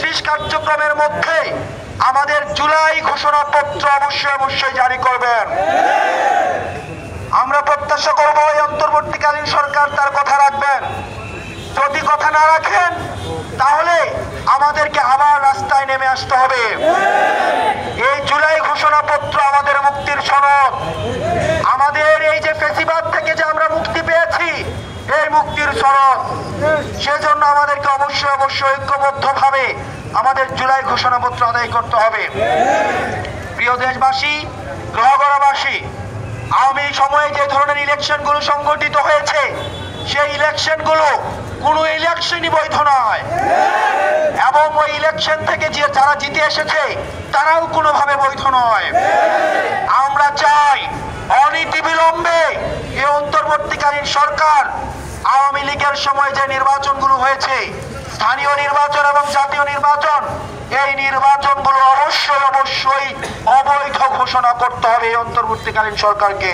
Office কার্যক্রমের মধ্যে আমাদের জুলাই ঘোষণাপত্র অবশ্যই জারি করবেন। আমরা প্রত্যাশা করব এই অন্তর্বর্তীকালীন সরকার তার কথা রাখবেন। যদি কথা না রাখেন তাহলে আমাদেরকে আবার রাস্তায় নেমে আসতে হবে। এই জুলাই ঘোষণাপত্র আমাদের মুক্তির সনদ। আমাদের এই যে ফ্যাসিবাদ থেকে যে আমরা মুক্তি পেয়েছি, এই মুক্তির সনদ। সেজন্য আমাদেরকে অবশ্যই ঐক্যবদ্ধভাবে আমাদের জুলাই ঘোষণাপত্র আদায় করতে হবে। প্রিয় দেশবাসী, গ্রহগড়াবাসী, আওয়ামী সময়ে যে ধরনের ইলেকশনগুলো সংগঠিত হয়েছে, সেই ইলেকশনগুলো কোনো ইলেকশনই বৈধ নয় এবং ওই ইলেকশন থেকে যারা জিতে এসেছে তারাও কোনোভাবে বৈধ নয়। আমরা চাই অনতিবিলম্বে এই অন্তর্বর্তীকালীন সরকার আওয়ামী লীগের সময় যে নির্বাচনগুলো হয়েছে, স্থানীয় নির্বাচন এবং জাতীয় নির্বাচন, এই নির্বাচনগুলো অবশ্যই অবৈধ ঘোষণা করতে হবে এই অন্তর্বর্তীকালীন সরকারকে।